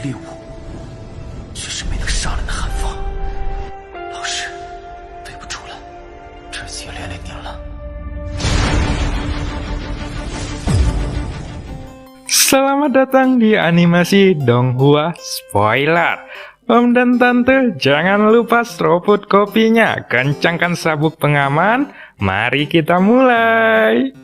猎物，却是没能杀人的寒风。老师，对不住了，这次也连累您了。Selamat datang di animasi Donghua Spoiler. Om dan Tante, jangan lupa seruput kopinya, kencangkan sabuk pengaman, mari kita mulai.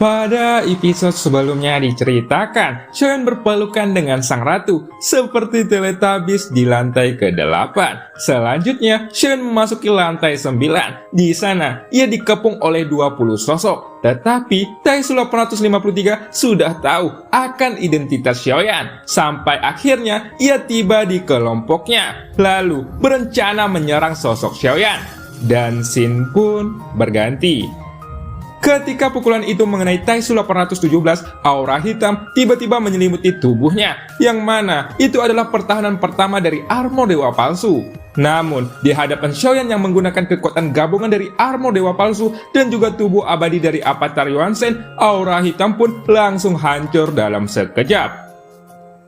Pada episode sebelumnya diceritakan, Xiaoyan berpelukan dengan sang ratu seperti Teletubbies di lantai ke-8. Selanjutnya, Xiaoyan memasuki lantai 9. Di sana, ia dikepung oleh 20 sosok. Tetapi, Taisu 853 sudah tahu akan identitas Xiaoyan. Sampai akhirnya, ia tiba di kelompoknya. Lalu, berencana menyerang sosok Xiaoyan. Dan scene pun berganti. Ketika pukulan itu mengenai Taisu 817, aura hitam tiba-tiba menyelimuti tubuhnya, yang mana itu adalah pertahanan pertama dari armor dewa palsu. Namun, di hadapan Xiaoyan yang menggunakan kekuatan gabungan dari armor dewa palsu dan juga tubuh abadi dari Avatar Yuansen, aura hitam pun langsung hancur dalam sekejap.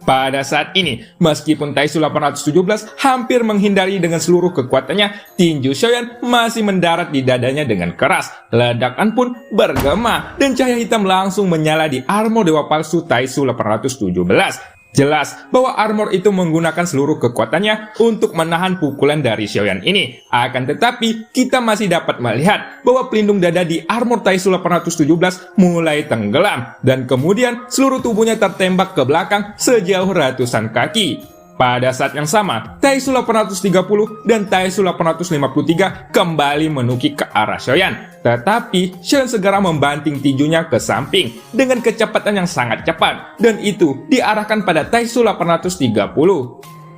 Pada saat ini, meskipun Taisu 817 hampir menghindari dengan seluruh kekuatannya, tinju Xiaoyan masih mendarat di dadanya dengan keras. Ledakan pun bergema, dan cahaya hitam langsung menyala di armor dewa palsu Taisu 817. Jelas bahwa armor itu menggunakan seluruh kekuatannya untuk menahan pukulan dari Xiaoyan ini. Akan tetapi, kita masih dapat melihat bahwa pelindung dada di armor Taisu 817 mulai tenggelam, dan kemudian seluruh tubuhnya tertembak ke belakang sejauh ratusan kaki. Pada saat yang sama, Taisu 830 dan Taisu 853 kembali menukik ke arah Xiaoyan. Tetapi, Xiaoyan segera membanting tinjunya ke samping dengan kecepatan yang sangat cepat, dan itu diarahkan pada Taisu 830.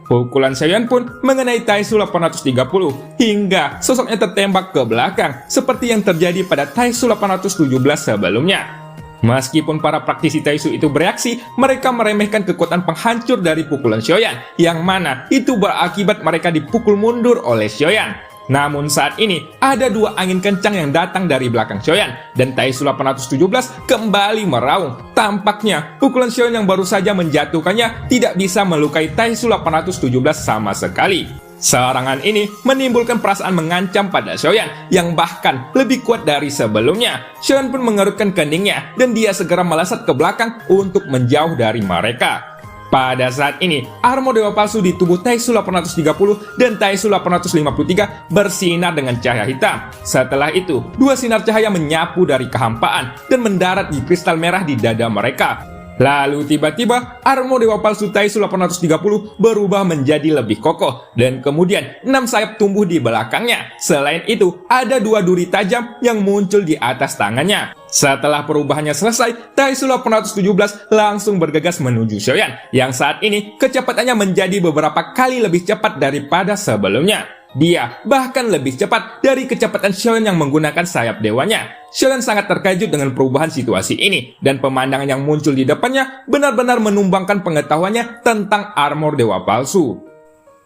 Pukulan Xiaoyan pun mengenai Taisu 830 hingga sosoknya tertembak ke belakang seperti yang terjadi pada Taisu 817 sebelumnya. Meskipun para praktisi Taisu itu bereaksi, mereka meremehkan kekuatan penghancur dari pukulan Xiaoyan, yang mana itu berakibat mereka dipukul mundur oleh Xiaoyan. Namun saat ini, ada dua angin kencang yang datang dari belakang Xiaoyan, dan Taisu 817 kembali meraung. Tampaknya, pukulan Xiaoyan yang baru saja menjatuhkannya tidak bisa melukai Taisu 817 sama sekali. Serangan ini menimbulkan perasaan mengancam pada Xiaoyan yang bahkan lebih kuat dari sebelumnya. Xiaoyan pun mengerutkan keningnya dan dia segera melesat ke belakang untuk menjauh dari mereka. Pada saat ini, armor dewa palsu di tubuh Taisu 830 dan Taisu 853 bersinar dengan cahaya hitam. Setelah itu, dua sinar cahaya menyapu dari kehampaan dan mendarat di kristal merah di dada mereka. Lalu tiba-tiba, armor dewa palsu Taisu 830 berubah menjadi lebih kokoh, dan kemudian 6 sayap tumbuh di belakangnya. Selain itu, ada 2 duri tajam yang muncul di atas tangannya. Setelah perubahannya selesai, Taisu 817 langsung bergegas menuju Xiaoyan, yang saat ini kecepatannya menjadi beberapa kali lebih cepat daripada sebelumnya. Dia bahkan lebih cepat dari kecepatan Xiaoyan yang menggunakan sayap dewanya. Xiaoyan sangat terkejut dengan perubahan situasi ini, dan pemandangan yang muncul di depannya benar-benar menumbangkan pengetahuannya tentang armor dewa palsu.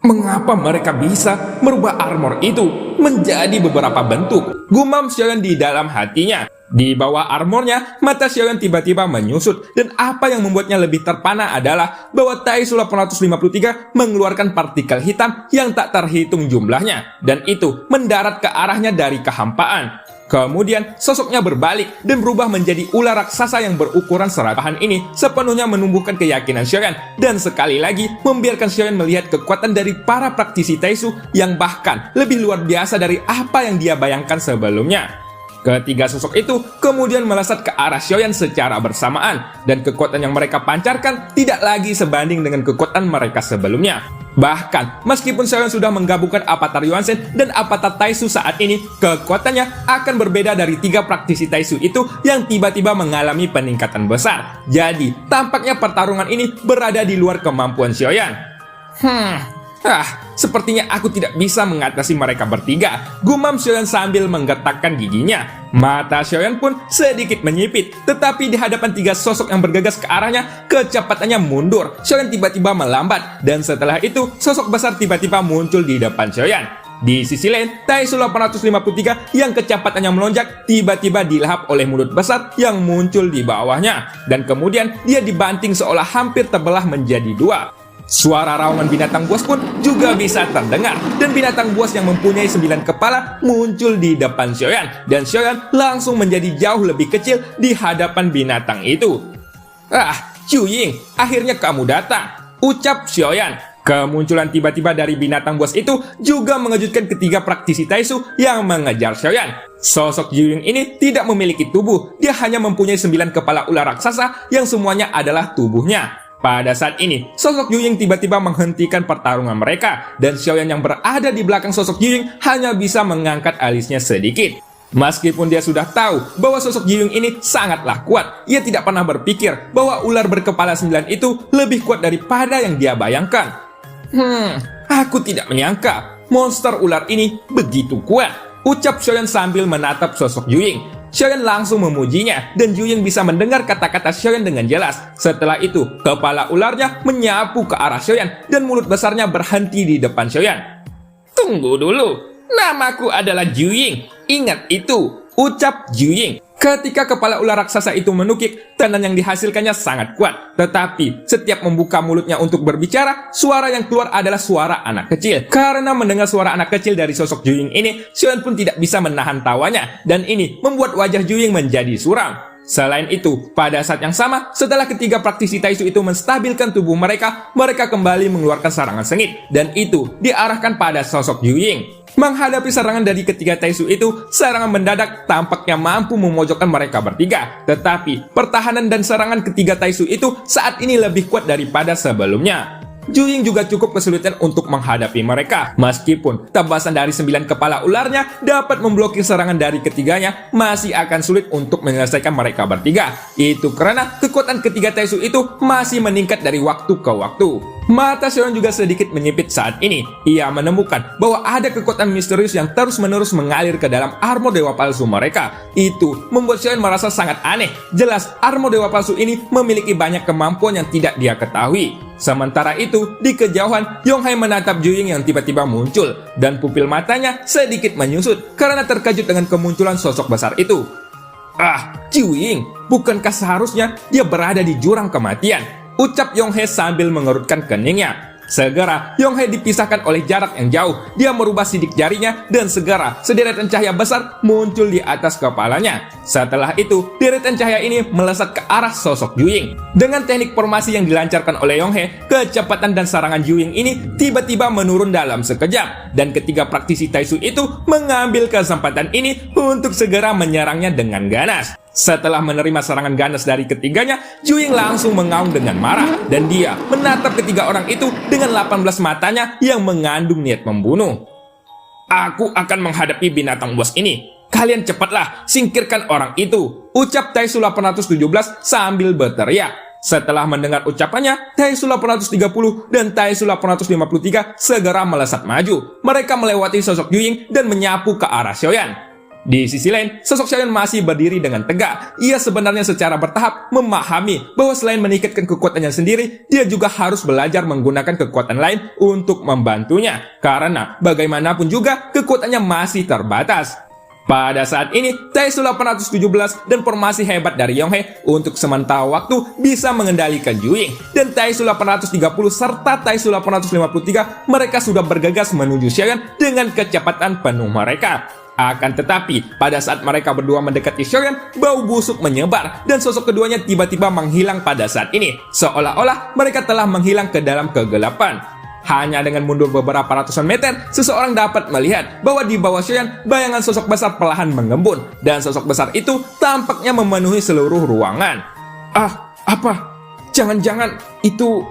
Mengapa mereka bisa merubah armor itu menjadi beberapa bentuk? Gumam Xiaoyan di dalam hatinya. Di bawah armornya, mata Xiaoyan tiba-tiba menyusut, dan apa yang membuatnya lebih terpana adalah bahwa Taisu 853 mengeluarkan partikel hitam yang tak terhitung jumlahnya, dan itu mendarat ke arahnya dari kehampaan. Kemudian, sosoknya berbalik dan berubah menjadi ular raksasa yang berukuran seratahan ini sepenuhnya menumbuhkan keyakinan Xiaoyan, dan sekali lagi membiarkan Xiaoyan melihat kekuatan dari para praktisi Taisu yang bahkan lebih luar biasa dari apa yang dia bayangkan sebelumnya. Ketiga sosok itu kemudian melesat ke arah Xiaoyan secara bersamaan, dan kekuatan yang mereka pancarkan tidak lagi sebanding dengan kekuatan mereka sebelumnya. Bahkan, meskipun Xiaoyan sudah menggabungkan Avatar Yuansen dan Avatar Taisu saat ini, kekuatannya akan berbeda dari 3 praktisi Taisu itu yang tiba-tiba mengalami peningkatan besar. Jadi, tampaknya pertarungan ini berada di luar kemampuan Xiaoyan. Sepertinya aku tidak bisa mengatasi mereka bertiga, gumam Xiaoyan sambil menggertakkan giginya. Mata Xiaoyan pun sedikit menyipit, tetapi di hadapan 3 sosok yang bergegas ke arahnya, kecepatannya mundur. Xiaoyan tiba-tiba melambat, dan setelah itu, sosok besar tiba-tiba muncul di depan Xiaoyan. Di sisi lain, Taisu 853 yang kecepatannya melonjak tiba-tiba dilahap oleh mulut besar yang muncul di bawahnya. Dan kemudian dia dibanting seolah hampir terbelah menjadi dua. Suara raungan binatang buas pun juga bisa terdengar. Dan binatang buas yang mempunyai 9 kepala muncul di depan Xiaoyan. Dan Xiaoyan langsung menjadi jauh lebih kecil di hadapan binatang itu. "Ah, Zhu-Ying, akhirnya kamu datang," ucap Xiaoyan. Kemunculan tiba-tiba dari binatang buas itu juga mengejutkan ketiga praktisi Taisu yang mengejar Xiaoyan. Sosok Zhu-Ying ini tidak memiliki tubuh, dia hanya mempunyai 9 kepala ular raksasa yang semuanya adalah tubuhnya. Pada saat ini, sosok Zhu-Ying tiba-tiba menghentikan pertarungan mereka, dan Xiaoyan yang berada di belakang sosok Zhu-Ying hanya bisa mengangkat alisnya sedikit. Meskipun dia sudah tahu bahwa sosok Zhu-Ying ini sangatlah kuat, ia tidak pernah berpikir bahwa ular berkepala 9 itu lebih kuat daripada yang dia bayangkan. Aku tidak menyangka monster ular ini begitu kuat, ucap Xiaoyan sambil menatap sosok Zhu-Ying. Xiaoyan langsung memujinya, dan Zhu-Ying bisa mendengar kata-kata Xiaoyan dengan jelas. Setelah itu, kepala ularnya menyapu ke arah Xiaoyan, dan mulut besarnya berhenti di depan Xiaoyan. "Tunggu dulu, namaku adalah Zhu-Ying, ingat itu," ucap Zhu-Ying. Ketika kepala ular raksasa itu menukik, tenan yang dihasilkannya sangat kuat. Tetapi, setiap membuka mulutnya untuk berbicara, suara yang keluar adalah suara anak kecil. Karena mendengar suara anak kecil dari sosok Zhu-Ying ini, Xiaoyan pun tidak bisa menahan tawanya. Dan ini membuat wajah Zhu-Ying menjadi suram. Selain itu, pada saat yang sama, setelah ketiga praktisi Taisu itu menstabilkan tubuh mereka, mereka kembali mengeluarkan serangan sengit. Dan itu diarahkan pada sosok Zhu-Ying. Menghadapi serangan dari ketiga Taisu itu, serangan mendadak tampaknya mampu memojokkan mereka bertiga. Tetapi, pertahanan dan serangan ketiga Taisu itu saat ini lebih kuat daripada sebelumnya. Zhu-Ying juga cukup kesulitan untuk menghadapi mereka. Meskipun tebasan dari 9 kepala ularnya dapat memblokir serangan dari ketiganya, masih akan sulit untuk menyelesaikan mereka bertiga. Itu karena kekuatan ketiga Taisu itu masih meningkat dari waktu ke waktu. Mata Xiaoyan juga sedikit menyipit saat ini. Ia menemukan bahwa ada kekuatan misterius yang terus-menerus mengalir ke dalam armor dewa palsu mereka. Itu membuat Xiaoyan merasa sangat aneh. Jelas, armor dewa palsu ini memiliki banyak kemampuan yang tidak dia ketahui. Sementara itu, di kejauhan, Yonghai menatap Zhu-Ying yang tiba-tiba muncul, dan pupil matanya sedikit menyusut karena terkejut dengan kemunculan sosok besar itu. "Ah, Zhu-Ying, bukankah seharusnya dia berada di jurang kematian?" ucap Yonghai sambil mengerutkan keningnya. Segera, Yonghai dipisahkan oleh jarak yang jauh. Dia merubah sidik jarinya, dan segera sederetan cahaya besar muncul di atas kepalanya. Setelah itu, deretan cahaya ini melesat ke arah sosok Zhu-Ying. Dengan teknik formasi yang dilancarkan oleh Yonghai, kecepatan dan serangan Zhu-Ying ini tiba-tiba menurun dalam sekejap. Dan ketiga praktisi Taisu itu mengambil kesempatan ini untuk segera menyerangnya dengan ganas. Setelah menerima serangan ganas dari ketiganya, Zhu-Ying langsung mengaum dengan marah, dan dia menatap ketiga orang itu dengan 18 matanya yang mengandung niat membunuh. "Aku akan menghadapi binatang buas ini. Kalian cepatlah singkirkan orang itu," ucap Taisu 817 sambil berteriak. Setelah mendengar ucapannya, Taisu 830 dan Taisu 853 segera melesat maju. Mereka melewati sosok Zhu-Ying dan menyapu ke arah Xiaoyan. Di sisi lain, sosok Xiaoyan masih berdiri dengan tegak. Ia sebenarnya secara bertahap memahami bahwa selain meningkatkan kekuatannya sendiri, dia juga harus belajar menggunakan kekuatan lain untuk membantunya. Karena bagaimanapun juga, kekuatannya masih terbatas. Pada saat ini, Taisu 817 dan formasi hebat dari Yonghai untuk sementara waktu bisa mengendalikan Zhu-Ying. Dan Taisu 830 serta Taisu 853 mereka sudah bergegas menuju Xiaoyan dengan kecepatan penuh mereka. Akan tetapi, pada saat mereka berdua mendekati Xiaoyan, bau busuk menyebar dan sosok keduanya tiba-tiba menghilang pada saat ini. Seolah-olah mereka telah menghilang ke dalam kegelapan. Hanya dengan mundur beberapa ratusan meter, seseorang dapat melihat bahwa di bawah Xiaoyan, bayangan sosok besar perlahan mengembun, dan sosok besar itu tampaknya memenuhi seluruh ruangan. "Ah, apa? Jangan-jangan itu..."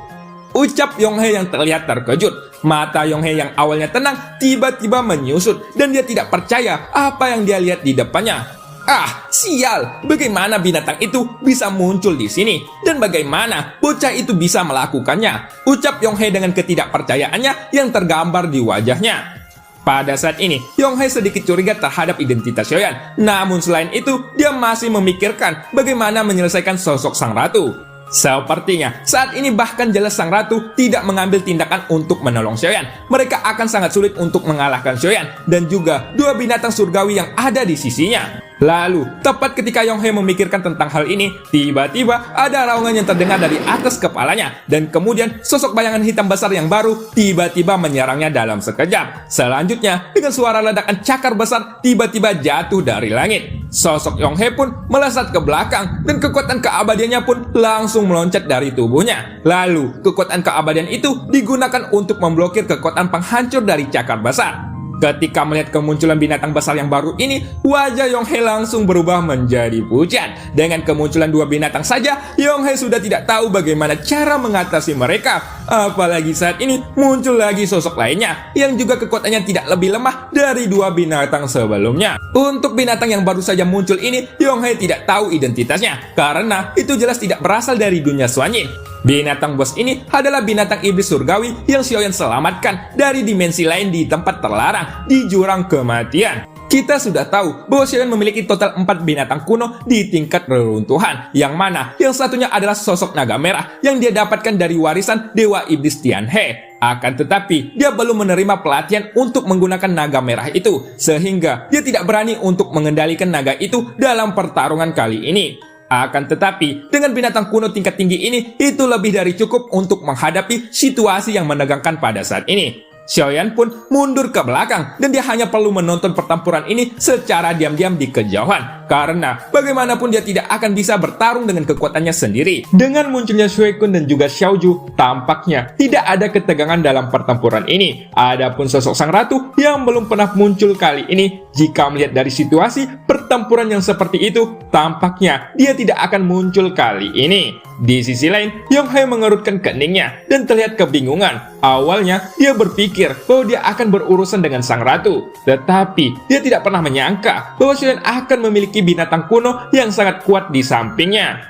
ucap Yonghai yang terlihat terkejut. Mata Yonghai yang awalnya tenang tiba-tiba menyusut, dan dia tidak percaya apa yang dia lihat di depannya. "Ah, sial! Bagaimana binatang itu bisa muncul di sini? Dan bagaimana bocah itu bisa melakukannya?" ucap Yonghai dengan ketidakpercayaannya yang tergambar di wajahnya. Pada saat ini, Yonghai sedikit curiga terhadap identitas Xiaoyan. Namun selain itu, dia masih memikirkan bagaimana menyelesaikan sosok sang ratu. Sepertinya saat ini bahkan jelas sang ratu tidak mengambil tindakan untuk menolong Xiaoyan. Mereka akan sangat sulit untuk mengalahkan Xiaoyan dan juga dua binatang surgawi yang ada di sisinya. Lalu, tepat ketika Yonghe memikirkan tentang hal ini, tiba-tiba ada raungan yang terdengar dari atas kepalanya. Dan kemudian sosok bayangan hitam besar yang baru tiba-tiba menyerangnya dalam sekejap. Selanjutnya, dengan suara ledakan cakar besar tiba-tiba jatuh dari langit. Sosok Yonghe pun melesat ke belakang dan kekuatan keabadiannya pun langsung meloncat dari tubuhnya. Lalu, kekuatan keabadian itu digunakan untuk memblokir kekuatan penghancur dari cakar besar. Ketika melihat kemunculan binatang besar yang baru ini, wajah Yonghe langsung berubah menjadi pucat. Dengan kemunculan dua binatang saja, Yonghe sudah tidak tahu bagaimana cara mengatasi mereka. Apalagi saat ini muncul lagi sosok lainnya, yang juga kekuatannya tidak lebih lemah dari dua binatang sebelumnya. Untuk binatang yang baru saja muncul ini, Yonghe tidak tahu identitasnya, karena itu jelas tidak berasal dari dunia Xuanyin. Binatang bos ini adalah binatang iblis surgawi yang Xiaoyan selamatkan dari dimensi lain di tempat terlarang, di jurang kematian. Kita sudah tahu bahwa Xiaoyan memiliki total 4 binatang kuno di tingkat reruntuhan, yang mana yang satunya adalah sosok naga merah yang dia dapatkan dari warisan Dewa Iblis Tianhe. Akan tetapi, dia belum menerima pelatihan untuk menggunakan naga merah itu, sehingga dia tidak berani untuk mengendalikan naga itu dalam pertarungan kali ini. Akan tetapi, dengan binatang kuno tingkat tinggi ini, itu lebih dari cukup untuk menghadapi situasi yang menegangkan pada saat ini. Xiaoyan pun mundur ke belakang dan dia hanya perlu menonton pertempuran ini secara diam-diam di kejauhan. Karena bagaimanapun dia tidak akan bisa bertarung dengan kekuatannya sendiri. Dengan munculnya Shui Kun dan juga Xiaoju, tampaknya tidak ada ketegangan dalam pertempuran ini. Adapun sosok sang ratu yang belum pernah muncul kali ini, jika melihat dari situasi pertempuran yang seperti itu, tampaknya dia tidak akan muncul kali ini. Di sisi lain, Yonghe mengerutkan keningnya dan terlihat kebingungan. Awalnya, dia berpikir bahwa dia akan berurusan dengan sang ratu. Tetapi, dia tidak pernah menyangka bahwa Xiaoyan akan memiliki binatang kuno yang sangat kuat di sampingnya.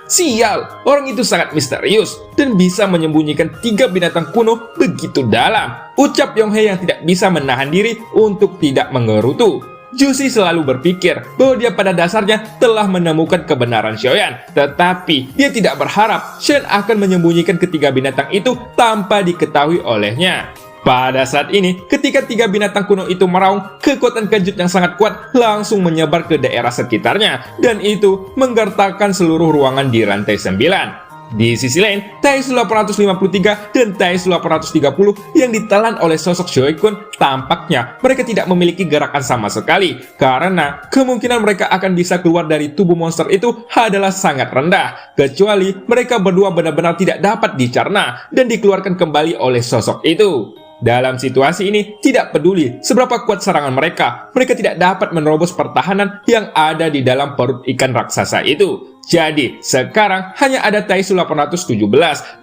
Sial! Orang itu sangat misterius dan bisa menyembunyikan 3 binatang kuno begitu dalam. Ucap Yonghe yang tidak bisa menahan diri untuk tidak mengerutu. Jushi selalu berpikir bahwa dia pada dasarnya telah menemukan kebenaran Xiaoyan, tetapi dia tidak berharap Xiaoyan akan menyembunyikan ketiga binatang itu tanpa diketahui olehnya. Pada saat ini, ketika 3 binatang kuno itu meraung, kekuatan kejut yang sangat kuat langsung menyebar ke daerah sekitarnya, dan itu menggertakkan seluruh ruangan di lantai 9. Di sisi lain, Taisu 853 dan Taisu 830 yang ditelan oleh sosok Shui Kun, tampaknya mereka tidak memiliki gerakan sama sekali, karena kemungkinan mereka akan bisa keluar dari tubuh monster itu adalah sangat rendah, kecuali mereka berdua benar-benar tidak dapat dicerna dan dikeluarkan kembali oleh sosok itu. Dalam situasi ini, tidak peduli seberapa kuat serangan mereka tidak dapat menerobos pertahanan yang ada di dalam perut ikan raksasa itu. Jadi, sekarang hanya ada Taisu 817,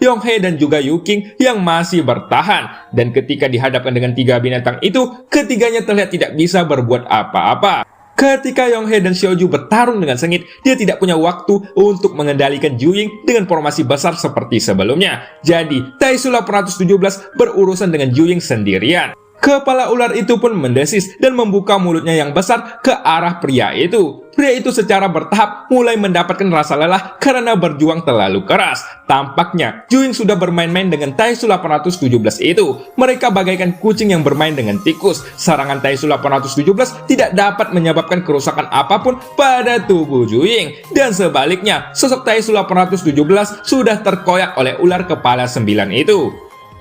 Yonghe dan juga Yuking yang masih bertahan. Dan ketika dihadapkan dengan 3 binatang itu, ketiganya terlihat tidak bisa berbuat apa-apa. Ketika Yonghe dan Xiaoju bertarung dengan sengit, dia tidak punya waktu untuk mengendalikan Juying dengan formasi besar seperti sebelumnya. Jadi, Taisu 817 berurusan dengan Juying sendirian. Kepala ular itu pun mendesis dan membuka mulutnya yang besar ke arah pria itu. Pria itu secara bertahap mulai mendapatkan rasa lelah karena berjuang terlalu keras. Tampaknya Juying sudah bermain-main dengan Taisu 817 itu. Mereka bagaikan kucing yang bermain dengan tikus. Serangan Taisu 817 tidak dapat menyebabkan kerusakan apapun pada tubuh Juying. Dan sebaliknya, sosok Taisu 817 sudah terkoyak oleh ular kepala 9 itu.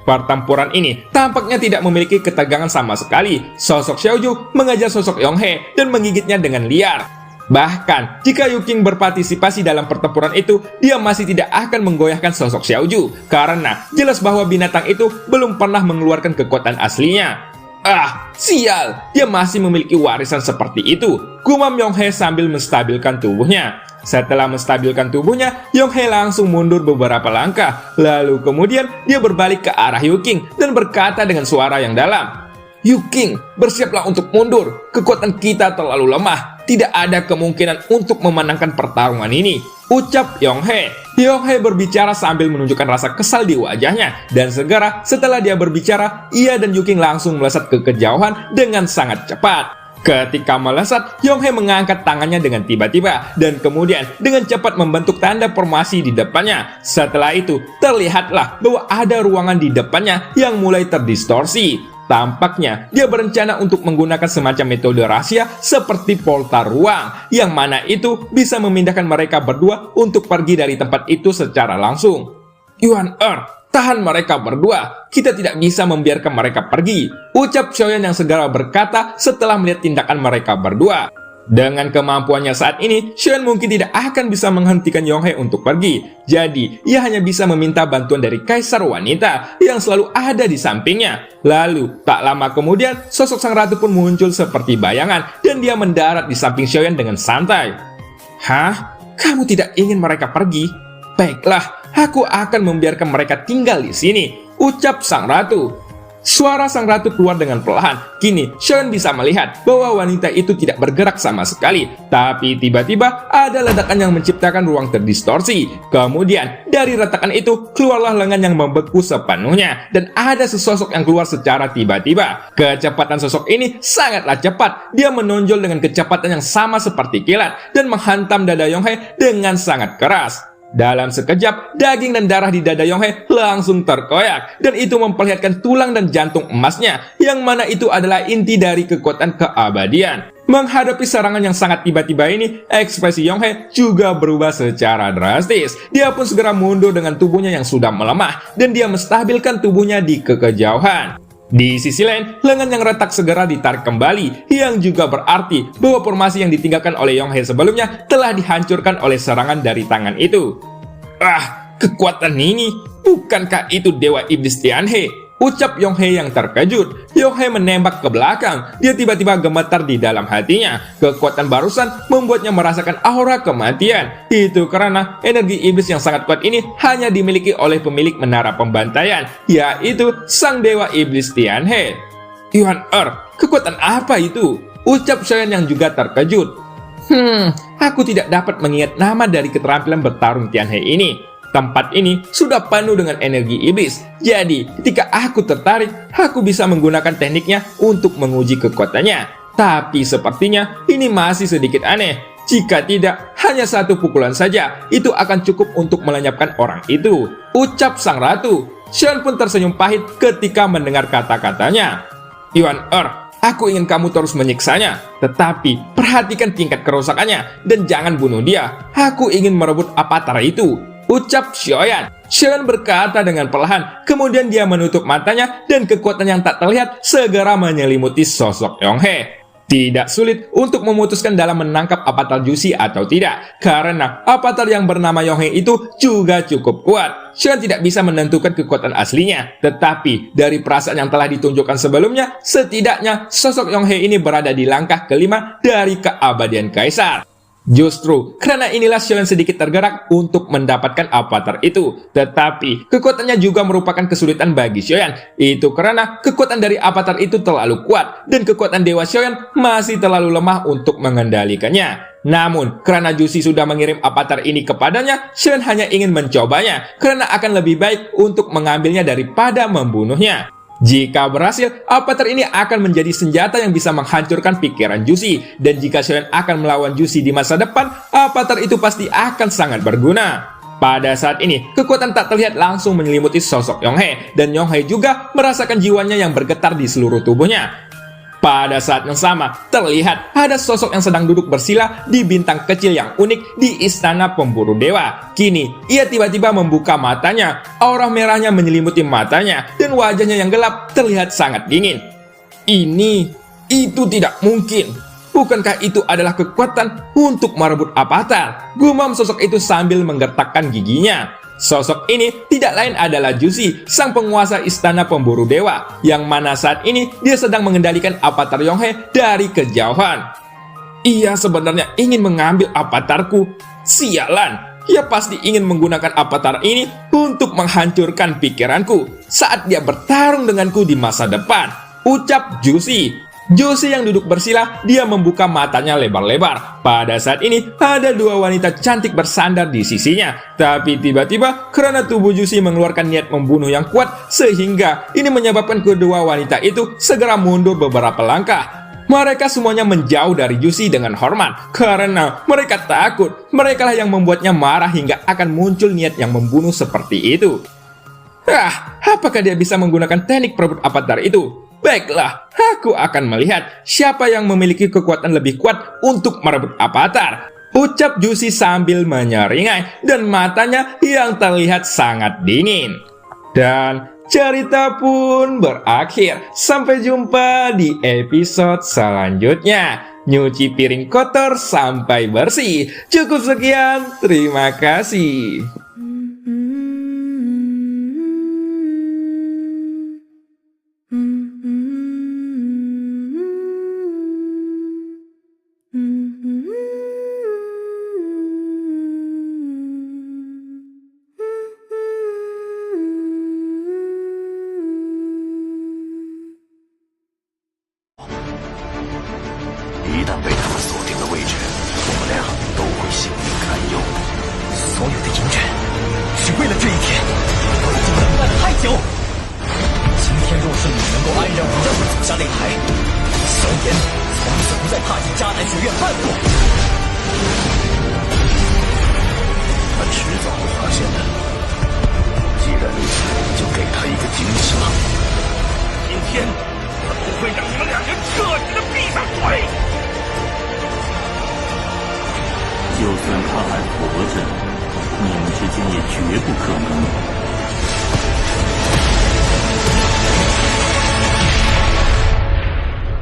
Pertempuran ini tampaknya tidak memiliki ketegangan sama sekali. Sosok Xiaoju mengejar sosok Yonghe dan menggigitnya dengan liar. Bahkan, jika Yuking berpartisipasi dalam pertempuran itu, dia masih tidak akan menggoyahkan sosok Xiaoju, karena jelas bahwa binatang itu belum pernah mengeluarkan kekuatan aslinya. Sial! Dia masih memiliki warisan seperti itu, gumam Yonghe sambil menstabilkan tubuhnya. Setelah menstabilkan tubuhnya, Yonghe langsung mundur beberapa langkah. Lalu kemudian dia berbalik ke arah Yuking dan berkata dengan suara yang dalam, "Yuking, bersiaplah untuk mundur. Kekuatan kita terlalu lemah. Tidak ada kemungkinan untuk memenangkan pertarungan ini," ucap Yonghe. Yonghe berbicara sambil menunjukkan rasa kesal di wajahnya. Dan segera setelah dia berbicara, ia dan Yuking langsung melesat ke kejauhan dengan sangat cepat. Ketika melesat, Yonghye mengangkat tangannya dengan tiba-tiba dan kemudian dengan cepat membentuk tanda formasi di depannya. Setelah itu, terlihatlah bahwa ada ruangan di depannya yang mulai terdistorsi. Tampaknya dia berencana untuk menggunakan semacam metode rahasia seperti portal ruang, yang mana itu bisa memindahkan mereka berdua untuk pergi dari tempat itu secara langsung. Yuan tahan mereka berdua, kita tidak bisa membiarkan mereka pergi, ucap Xiaoyan yang segera berkata setelah melihat tindakan mereka berdua. Dengan kemampuannya saat ini, Xiaoyan mungkin tidak akan bisa menghentikan Yonghye untuk pergi. Jadi, ia hanya bisa meminta bantuan dari Kaisar Wanita yang selalu ada di sampingnya. Lalu, tak lama kemudian, sosok sang ratu pun muncul seperti bayangan dan dia mendarat di samping Xiaoyan dengan santai. Hah? Kamu tidak ingin mereka pergi? Baiklah, aku akan membiarkan mereka tinggal di sini, ucap sang ratu. Suara sang ratu keluar dengan perlahan. Kini, Xiaoyan bisa melihat bahwa wanita itu tidak bergerak sama sekali. Tapi tiba-tiba ada ledakan yang menciptakan ruang terdistorsi. Kemudian, dari retakan itu, keluarlah lengan yang membeku sepenuhnya. Dan ada sesosok yang keluar secara tiba-tiba. Kecepatan sosok ini sangatlah cepat. Dia menonjol dengan kecepatan yang sama seperti kilat dan menghantam dada Yonghye dengan sangat keras. Dalam sekejap, daging dan darah di dada Yonghye langsung terkoyak, dan itu memperlihatkan tulang dan jantung emasnya, yang mana itu adalah inti dari kekuatan keabadian. Menghadapi serangan yang sangat tiba-tiba ini, ekspresi Yonghye juga berubah secara drastis. Dia pun segera mundur dengan tubuhnya yang sudah melemah, dan dia menstabilkan tubuhnya di kejauhan. Di sisi lain, lengan yang retak segera ditarik kembali, yang juga berarti bahwa formasi yang ditinggalkan oleh Yonghye sebelumnya telah dihancurkan oleh serangan dari tangan itu. Kekuatan ini, bukankah itu Dewa Iblis Tianhe? Ucap Yonghye yang terkejut. Yonghye menembak ke belakang. Dia tiba-tiba gemetar di dalam hatinya. Kekuatan barusan membuatnya merasakan aura kematian. Itu karena energi iblis yang sangat kuat ini hanya dimiliki oleh pemilik menara pembantaian, yaitu sang Dewa Iblis Tianhe. Yuan kekuatan apa itu? Ucap Xiaoyan yang juga terkejut. Aku tidak dapat mengingat nama dari keterampilan bertarung Tianhe ini. Tempat ini sudah penuh dengan energi iblis. Jadi, ketika aku tertarik, aku bisa menggunakan tekniknya untuk menguji kekuatannya. Tapi sepertinya ini masih sedikit aneh. Jika tidak, hanya satu pukulan saja, itu akan cukup untuk melenyapkan orang itu, ucap sang ratu. Xiaoyan pun tersenyum pahit ketika mendengar kata-katanya. Yuan aku ingin kamu terus menyiksanya, tetapi perhatikan tingkat kerusakannya dan jangan bunuh dia. Aku ingin merebut avatar itu, ucap Xiaoyan. Xiaoyan berkata dengan perlahan, kemudian dia menutup matanya dan kekuatan yang tak terlihat segera menyelimuti sosok Yonghye. Tidak sulit untuk memutuskan dalam menangkap avatar Jushi atau tidak, karena avatar yang bernama Yonghye itu juga cukup kuat. Xiaoyan tidak bisa menentukan kekuatan aslinya, tetapi dari perasaan yang telah ditunjukkan sebelumnya, setidaknya sosok Yonghye ini berada di langkah kelima dari keabadian Kaisar. Justru karena inilah Xiaoyan sedikit tergerak untuk mendapatkan avatar itu. Tetapi kekuatannya juga merupakan kesulitan bagi Xiaoyan. Itu karena kekuatan dari avatar itu terlalu kuat dan kekuatan Dewa Xiaoyan masih terlalu lemah untuk mengendalikannya. Namun karena Jushi sudah mengirim avatar ini kepadanya, Xiaoyan hanya ingin mencobanya karena akan lebih baik untuk mengambilnya daripada membunuhnya. Jika berhasil, avatar ini akan menjadi senjata yang bisa menghancurkan pikiran Jushi. Dan jika Xiaoyan akan melawan Jushi di masa depan, avatar itu pasti akan sangat berguna. Pada saat ini, kekuatan tak terlihat langsung menyelimuti sosok Yonghye. Dan Yonghye juga merasakan jiwanya yang bergetar di seluruh tubuhnya. Pada saat yang sama, terlihat ada sosok yang sedang duduk bersila di bintang kecil yang unik di istana pemburu dewa. Kini, ia tiba-tiba membuka matanya. Aura merahnya menyelimuti matanya, dan wajahnya yang gelap terlihat sangat dingin. Itu tidak mungkin. Bukankah itu adalah kekuatan untuk merebut avatar? Gumam sosok itu sambil menggertakkan giginya. Sosok ini tidak lain adalah Jushi, sang penguasa istana pemburu dewa, yang mana saat ini dia sedang mengendalikan avatar Yonghye dari kejauhan. Ia sebenarnya ingin mengambil avatarku. Sialan, ia pasti ingin menggunakan avatar ini untuk menghancurkan pikiranku saat dia bertarung denganku di masa depan, ucap Jushi. Jushi yang duduk bersila, dia membuka matanya lebar-lebar. Pada saat ini, ada dua wanita cantik bersandar di sisinya. Tapi tiba-tiba, karena tubuh Jushi mengeluarkan niat membunuh yang kuat, sehingga ini menyebabkan kedua wanita itu segera mundur beberapa langkah. mereka semuanya menjauh dari Jushi dengan hormat karena mereka takut merekalah yang membuatnya marah hingga akan muncul niat yang membunuh seperti itu. Apakah dia bisa menggunakan teknik perebut avatar itu? Baiklah, aku akan melihat siapa yang memiliki kekuatan lebih kuat untuk merebut avatar, ucap Jushi sambil menyeringai dan matanya yang terlihat sangat dingin. Dan cerita pun berakhir. Sampai jumpa di episode selanjutnya. Nyuci piring kotor sampai bersih. Cukup sekian, terima kasih.一旦被他们锁定了位置，我们俩都会性命堪忧。所有的隐忍，是为了这一天。我已经等待了太久。今天若是你能够安然无恙地走下擂台，萧炎从此不再踏进迦南学院半步。他迟早会发现的。既然如此，就给他一个惊喜吧。今天他不会让你们两人彻底的闭上嘴。就算他还活着，你们之间也绝不可能。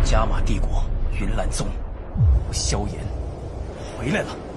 加玛帝国云岚宗，萧炎回来了。